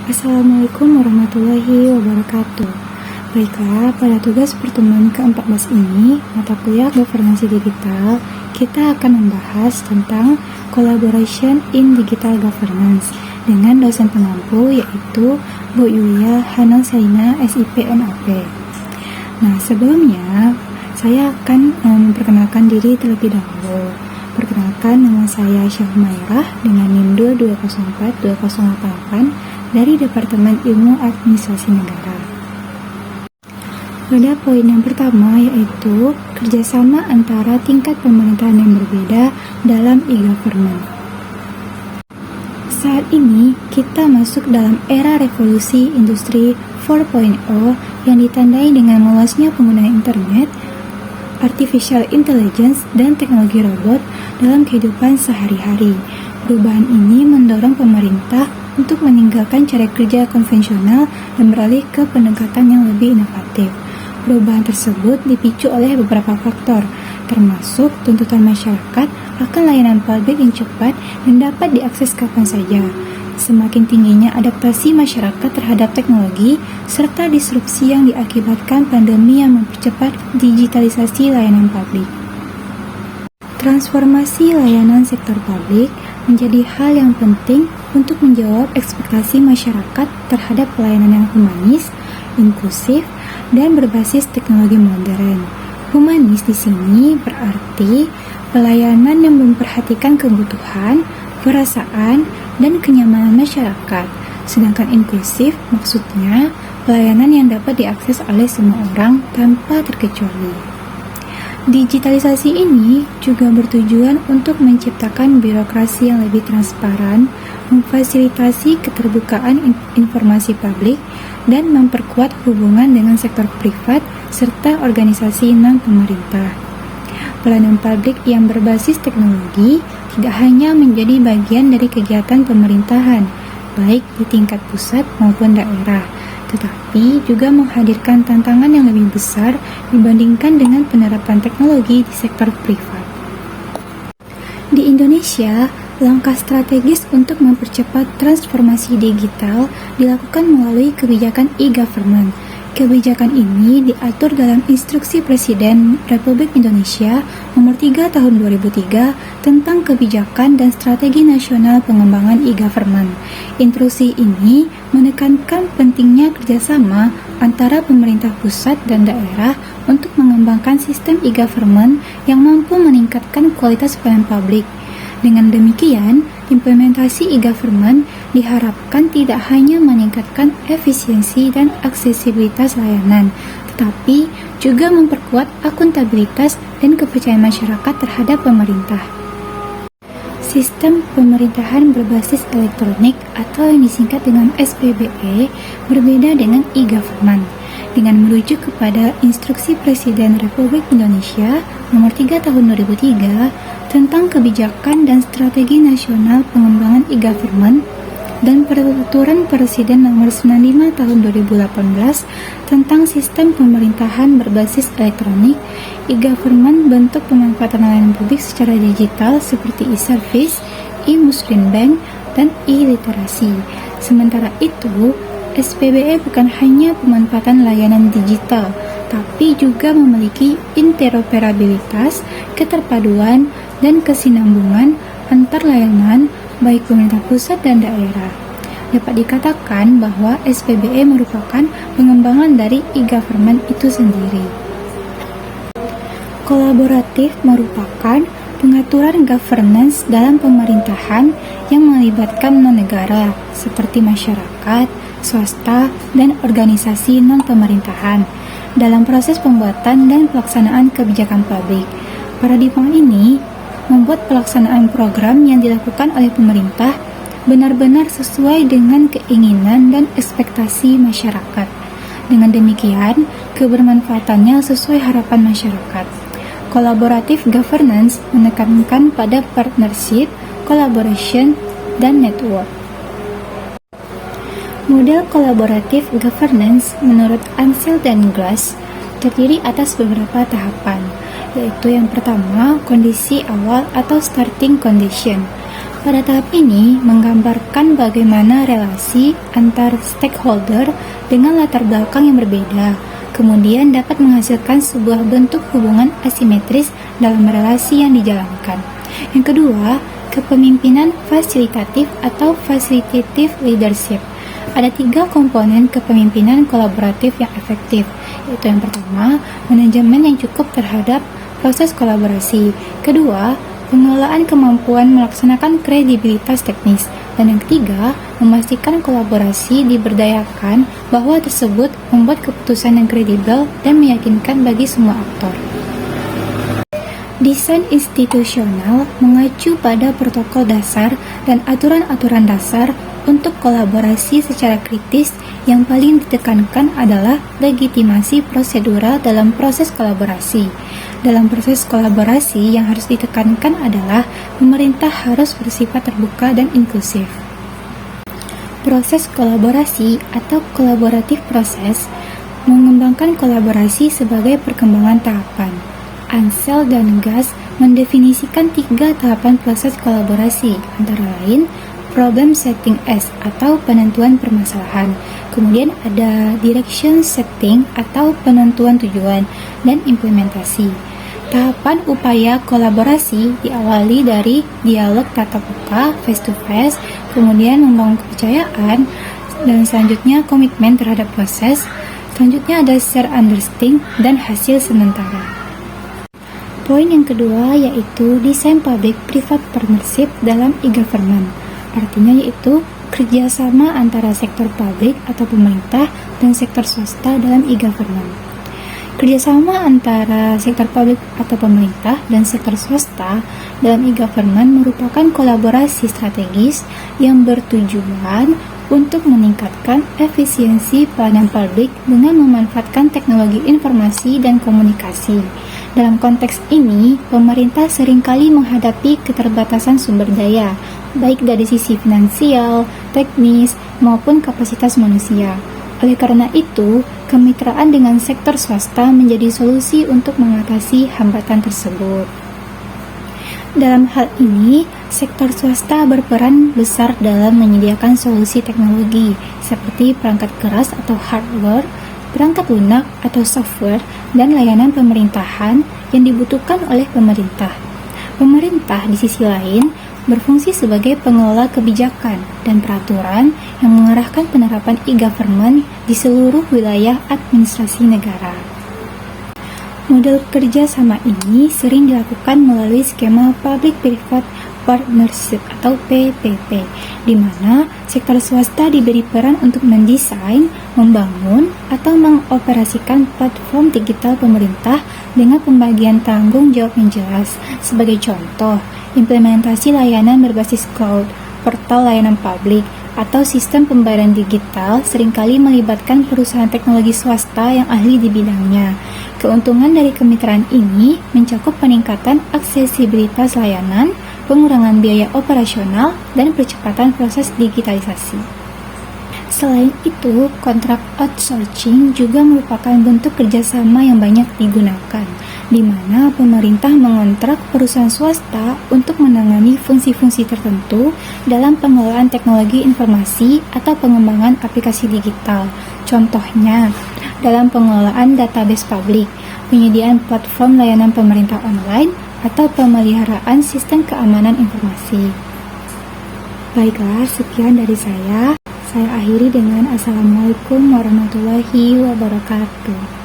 Assalamualaikum warahmatullahi wabarakatuh. Baiklah, pada tugas pertemuan ke-14 ini, mata kuliah Governance Digital, kita akan membahas tentang Collaboration in Digital Governance dengan dosen pengampu yaitu Bu Yulia Hanasaina, SIP NAP. Nah, sebelumnya saya akan memperkenalkan diri terlebih dahulu. Perkenalkan, nama saya Syahmairah dengan NIM 2204208 dari Departemen Ilmu Administrasi Negara. Pada poin yang pertama yaitu kerjasama antara tingkat pemerintahan yang berbeda dalam e-government. Saat ini kita masuk dalam era revolusi industri 4.0 yang ditandai dengan meluasnya penggunaan internet, artificial intelligence, dan teknologi robot dalam kehidupan sehari-hari. Perubahan ini mendorong pemerintah untuk meninggalkan cara kerja konvensional dan beralih ke pendekatan yang lebih inovatif. Perubahan tersebut dipicu oleh beberapa faktor, termasuk tuntutan masyarakat akan layanan publik yang cepat dan dapat diakses kapan saja. Semakin tingginya adaptasi masyarakat terhadap teknologi, serta disrupsi yang diakibatkan pandemi yang mempercepat digitalisasi layanan publik. Transformasi layanan sektor publik menjadi hal yang penting untuk menjawab ekspektasi masyarakat terhadap pelayanan yang humanis, inklusif, dan berbasis teknologi modern. Humanis di sini berarti pelayanan yang memperhatikan kebutuhan, perasaan, dan kenyamanan masyarakat. Sedangkan inklusif maksudnya pelayanan yang dapat diakses oleh semua orang tanpa terkecuali. Digitalisasi ini juga bertujuan untuk menciptakan birokrasi yang lebih transparan, memfasilitasi keterbukaan informasi publik, dan memperkuat hubungan dengan sektor privat serta organisasi non-pemerintah. Pelayanan publik yang berbasis teknologi tidak hanya menjadi bagian dari kegiatan pemerintahan, baik di tingkat pusat maupun daerah, tetapi juga menghadirkan tantangan yang lebih besar dibandingkan dengan penerapan teknologi di sektor privat. Di Indonesia, langkah strategis untuk mempercepat transformasi digital dilakukan melalui kebijakan e-government. Kebijakan ini diatur dalam Instruksi Presiden Republik Indonesia Nomor 3 Tahun 2003 tentang Kebijakan dan Strategi Nasional Pengembangan E-Government. Instruksi ini menekankan pentingnya kerjasama antara pemerintah pusat dan daerah untuk mengembangkan sistem e-government yang mampu meningkatkan kualitas pelayanan publik. Dengan demikian, implementasi e-government diharapkan tidak hanya meningkatkan efisiensi dan aksesibilitas layanan, tetapi juga memperkuat akuntabilitas dan kepercayaan masyarakat terhadap pemerintah. Sistem pemerintahan berbasis elektronik atau yang disingkat dengan SPBE berbeda dengan e-government. Dengan merujuk kepada Instruksi Presiden Republik Indonesia Nomor 3 Tahun 2003 tentang Kebijakan dan Strategi Nasional Pengembangan E-Government dan Peraturan Presiden Nomor 95 Tahun 2018 tentang Sistem Pemerintahan Berbasis Elektronik, e-government bentuk pemanfaatan layanan publik secara digital seperti e-service, e-muslim bank, dan e-literasi. Sementara itu, SPBE bukan hanya pemanfaatan layanan digital, tapi juga memiliki interoperabilitas, keterpaduan, dan kesinambungan antar layanan baik pemerintah pusat dan daerah. Dapat dikatakan bahwa SPBE merupakan pengembangan dari e-government itu sendiri. Kolaboratif merupakan pengaturan governance dalam pemerintahan yang melibatkan non-negara seperti masyarakat, swasta, dan organisasi non-pemerintahan dalam proses pembuatan dan pelaksanaan kebijakan publik. Paradigma ini membuat pelaksanaan program yang dilakukan oleh pemerintah benar-benar sesuai dengan keinginan dan ekspektasi masyarakat. Dengan demikian, kebermanfaatannya sesuai harapan masyarakat. Kolaboratif governance menekankan pada partnership, collaboration, dan network. Model kolaboratif governance menurut Ansel dan Glass terdiri atas beberapa tahapan, yaitu yang pertama, kondisi awal atau starting condition. Pada tahap ini menggambarkan bagaimana relasi antar stakeholder dengan latar belakang yang berbeda, kemudian dapat menghasilkan sebuah bentuk hubungan asimetris dalam relasi yang dijalankan. Yang kedua, kepemimpinan fasilitatif atau facilitative leadership. Ada 3 komponen kepemimpinan kolaboratif yang efektif, yaitu yang pertama, manajemen yang cukup terhadap proses kolaborasi. Kedua, pengelolaan kemampuan melaksanakan kredibilitas teknis. Dan yang ketiga, memastikan kolaborasi diberdayakan bahwa tersebut membuat keputusan yang kredibel dan meyakinkan bagi semua aktor. Desain institusional mengacu pada protokol dasar dan aturan-aturan dasar untuk kolaborasi secara kritis. Yang paling ditekankan adalah legitimasi prosedural dalam proses kolaborasi. Dalam proses kolaborasi yang harus ditekankan adalah pemerintah harus bersifat terbuka dan inklusif. Proses kolaborasi atau collaborative process mengembangkan kolaborasi sebagai perkembangan tahapan. Ansel dan Gass mendefinisikan 3 tahapan proses kolaborasi, antara lain problem setting S atau penentuan permasalahan, kemudian ada direction setting atau penentuan tujuan, dan implementasi. Tahapan upaya kolaborasi diawali dari dialog tatap muka face to face, kemudian membangun kepercayaan, dan selanjutnya komitmen terhadap proses. Selanjutnya ada share understanding dan hasil sementara. Poin yang kedua yaitu desain public-private partnership dalam e-government. Artinya yaitu kerjasama antara sektor publik atau pemerintah dan sektor swasta dalam e-government. Kerjasama antara sektor publik atau pemerintah dan sektor swasta dalam e-government merupakan kolaborasi strategis yang bertujuan untuk meningkatkan efisiensi pelayanan publik dengan memanfaatkan teknologi informasi dan komunikasi. Dalam konteks ini, pemerintah seringkali menghadapi keterbatasan sumber daya, baik dari sisi finansial, teknis, maupun kapasitas manusia. Oleh karena itu, kemitraan dengan sektor swasta menjadi solusi untuk mengatasi hambatan tersebut. Dalam hal ini, sektor swasta berperan besar dalam menyediakan solusi teknologi seperti perangkat keras atau hardware, perangkat lunak atau software, dan layanan pemerintahan yang dibutuhkan oleh pemerintah. Pemerintah di sisi lain berfungsi sebagai pengelola kebijakan dan peraturan yang mengarahkan penerapan e-government di seluruh wilayah administrasi negara. Model kerja sama ini sering dilakukan melalui skema Public-Private Partnership atau PPP, di mana sektor swasta diberi peran untuk mendesain, membangun, atau mengoperasikan platform digital pemerintah dengan pembagian tanggung jawab yang jelas. Sebagai contoh, implementasi layanan berbasis cloud, portal layanan publik, atau sistem pembayaran digital seringkali melibatkan perusahaan teknologi swasta yang ahli di bidangnya. Keuntungan dari kemitraan ini mencakup peningkatan aksesibilitas layanan, pengurangan biaya operasional, dan percepatan proses digitalisasi. Selain itu, kontrak outsourcing juga merupakan bentuk kerjasama yang banyak digunakan, di mana pemerintah mengontrak perusahaan swasta untuk menangani fungsi-fungsi tertentu dalam pengelolaan teknologi informasi atau pengembangan aplikasi digital. Contohnya, dalam pengelolaan database publik, penyediaan platform layanan pemerintah online, atau pemeliharaan sistem keamanan informasi. Baiklah, sekian dari saya. Saya akhiri dengan Assalamualaikum warahmatullahi wabarakatuh.